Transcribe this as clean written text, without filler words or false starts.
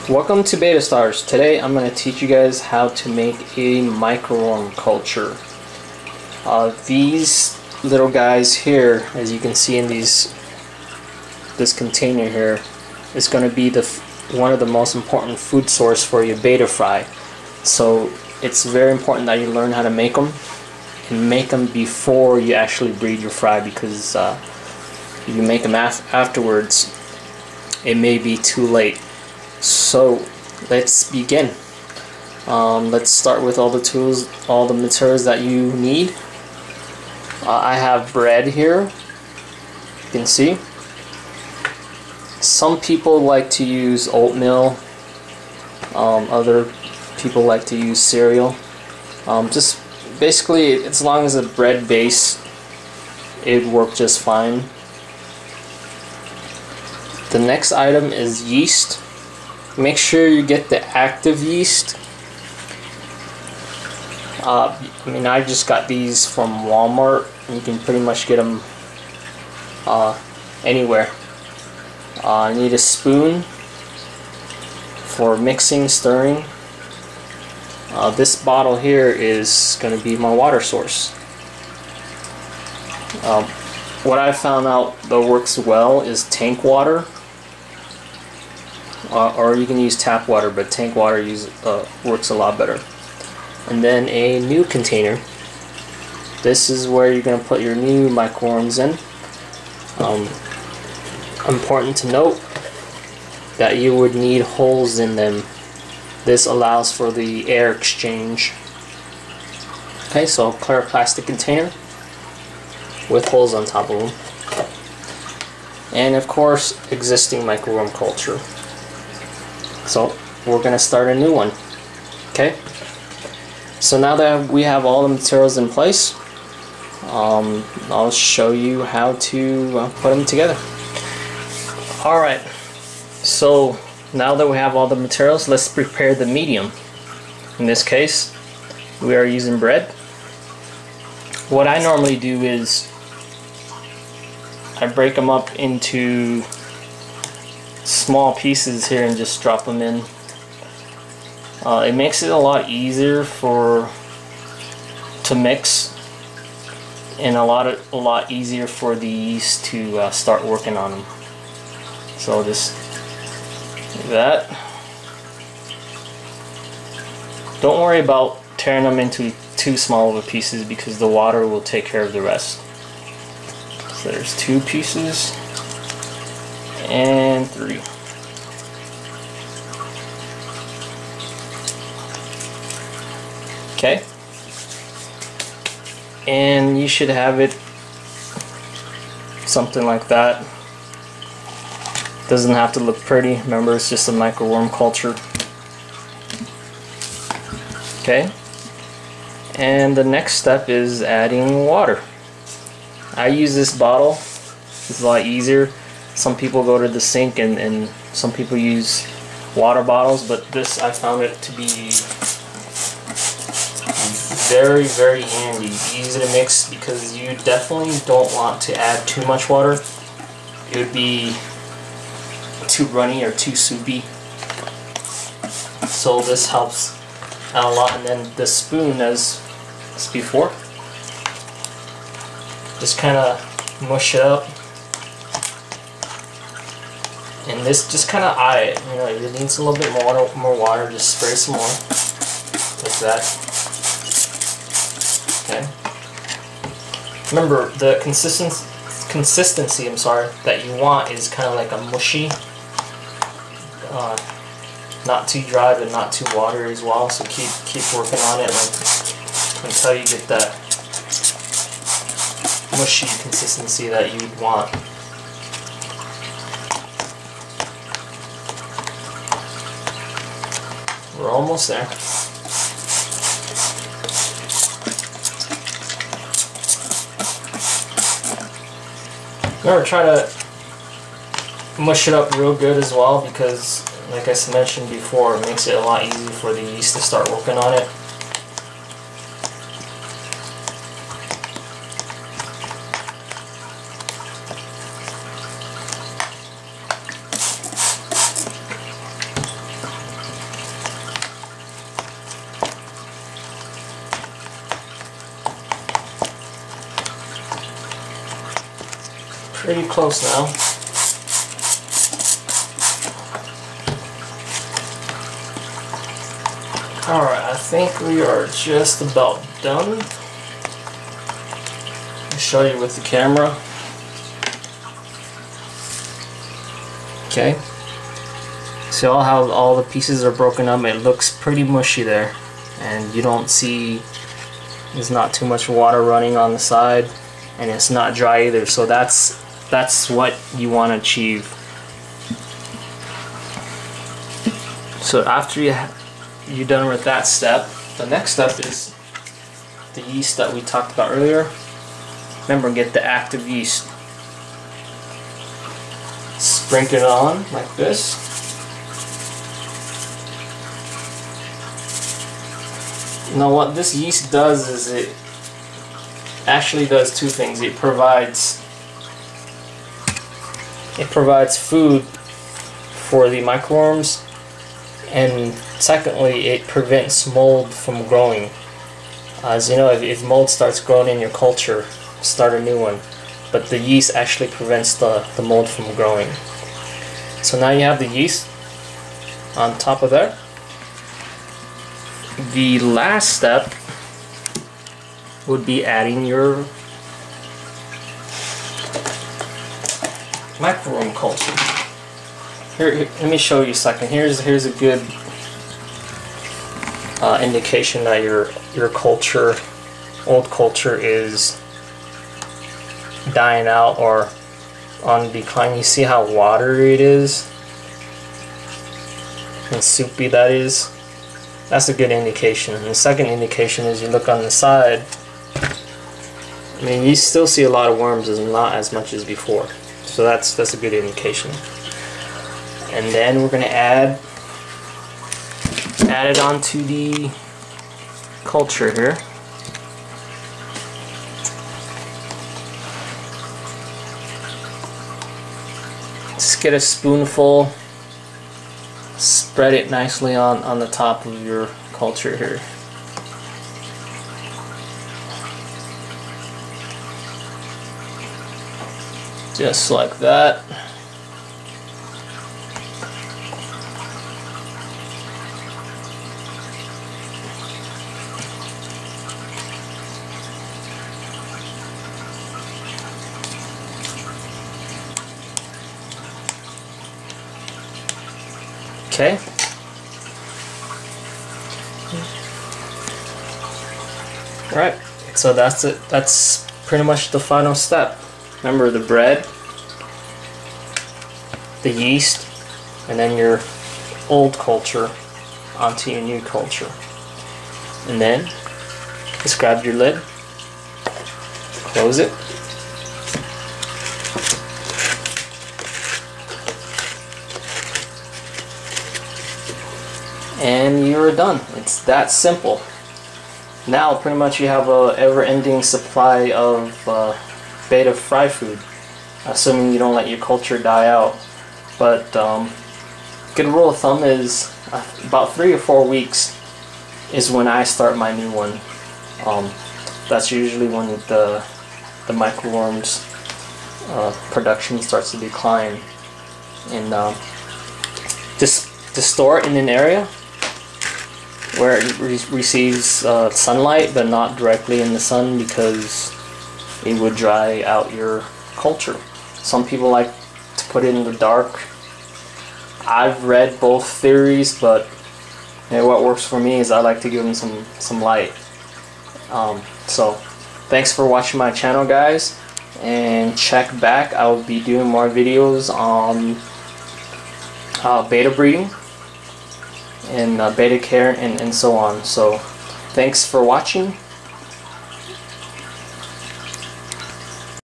Welcome to Beta Stars. Today I'm going to teach you guys how to make a microworm culture. These little guys here, as you can see in this container here, is going to be one of the most important food source for your beta fry. So it's very important that you learn how to make them and make them before you actually breed your fry, because if you make them afterwards, it may be too late. So let's begin. Let's start with all the tools, all the materials that you need. I have bread here, you can see. Some people like to use oatmeal, other people like to use cereal. Just basically, as long as a bread base, it would work just fine. The next item is yeast. Make sure you get the active yeast. I just got these from Walmart. You can pretty much get them anywhere. I need a spoon for mixing, stirring. This bottle here is going to be my water source. What I found out that works well is tank water. Or you can use tap water, but tank water works a lot better. And then a new container. This is where you're going to put your new microworms in. Important to note that you would need holes in them. This allows for the air exchange. Okay, so clear plastic container with holes on top of them. And of course, existing microworm culture. So we're going to start a new one. Okay, so now that we have all the materials in place, I'll show you how to put them together. Alright, so now that we have all the materials, let's prepare the medium. In this case, we are using bread. What I normally do is I break them up into small pieces here and just drop them in. It makes it a lot easier to mix, and a lot easier for the yeast to start working on them. So just like that. Don't worry about tearing them into too small of a pieces, because the water will take care of the rest. So there's 2 pieces. And 3. Okay. And you should have it something like that. Doesn't have to look pretty. Remember, it's just a microworm culture. Okay. And the next step is adding water. I use this bottle. It's a lot easier. Some people go to the sink, and some people use water bottles, but this, I found it to be very, very handy, easy to mix, because you definitely don't want to add too much water. It would be too runny or too soupy. So this helps out a lot. And then the spoon, as before, just kind of mush it up. And this, just kind of eye it. You know, if it needs a little bit more water, just spray some more, like that. Okay. Remember, the consistency, that you want is kind of like a mushy, not too dry but not too watery as well. So keep working on it until you get that mushy consistency that you'd want. We're almost there. Remember, try to mush it up real good as well, because like I mentioned before, it makes it a lot easier for the yeast to start working on it. pretty close now. Alright, I think we are just about done. I'll show you with the camera. Okay. See how all the pieces are broken up? It looks pretty mushy there. And you don't see, there's not too much water running on the side. And it's not dry either. So that's what you want to achieve. So after you're done with that step, the next step is the yeast that we talked about earlier. Remember, get the active yeast. Sprinkle it on like this. Now what this yeast does is it actually does two things. It provides food for the microworms, and secondly, it prevents mold from growing. As you know, if mold starts growing in your culture, start a new one. But the yeast actually prevents the mold from growing. So now you have the yeast on top of that. The last step would be adding your Microworm Culture. Here, let me show you a second. Here's a good indication that your old culture is dying out or on decline. You see how watery it is and soupy that is? That's a good indication. And the second indication is you look on the side. I mean, you still see a lot of worms, and not as much as before. So that's a good indication. And then we're going to add it onto the culture here. Just get a spoonful, spread it nicely on the top of your culture here. Just like that. Okay. Alright, so that's it. That's pretty much the final step. Remember, the bread, the yeast, and then your old culture onto your new culture. And then just grab your lid, close it, and you're done. It's that simple. Now pretty much you have a ever-ending supply of betta fry food, assuming you don't let your culture die out. But good rule of thumb is about 3 or 4 weeks is when I start my new one. That's usually when the microworms production starts to decline. And just to store it in an area where it receives sunlight, but not directly in the sun, because it would dry out your culture. Some people like to put it in the dark. I've read both theories, but what works for me is I like to give them some light. So thanks for watching my channel, guys, and check back. I will be doing more videos on betta breeding and betta care and so on. So thanks for watching.